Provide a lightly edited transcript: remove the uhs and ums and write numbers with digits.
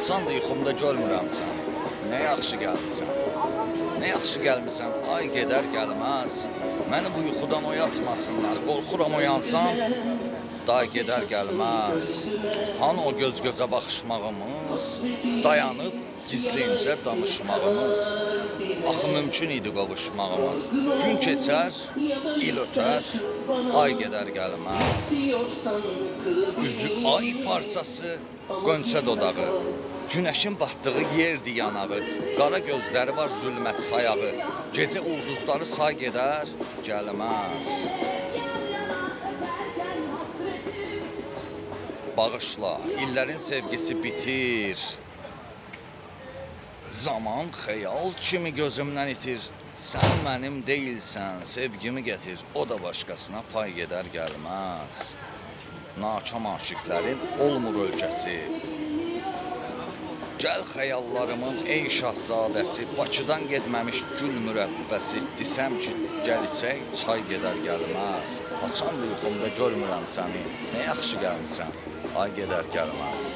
Haçan da yuxumda görmürəm səni. Nə yaxşı gəlmisən. Nə yaxşı gəlmisən. Ay gedər gəlməz. Məni bu yuxudan oyatmasınlar. Qorxuram oyansam, day gedər gəlməz. Hani o göz-gözə baxışmağımız, dayanıb gizlincə danışmağımız. Axı mümkün idi qovuşmağımız. Gün keçər, il ötər, ay gedər gəlməz. Üzü ay parçası, qönçə dodağı. Günəşin batdığı yerdir yanağı. Qara gözləri var zülmət sayağı. Gecə ulduzları say gedər, gəlməz. Bağışla, illərin sevgisi bitir. Zaman xəyal kimi gözümdən itir. Sən mənim deyilsən, sevgimi gətir. O da başqasına pay gedər gəlməz. Nakam aşiqlərin olmur ölkəsi. Gəl xəyallarımın ey şahzadəsi. Bakıdan getməmiş gül mürəbbəsi. Desəm ki, gəl içək, çay gedər gəlməz. Haçan da yuxumda görmürəm səni. Nə yaxşı gəlmisən, ay gedər gəlməz.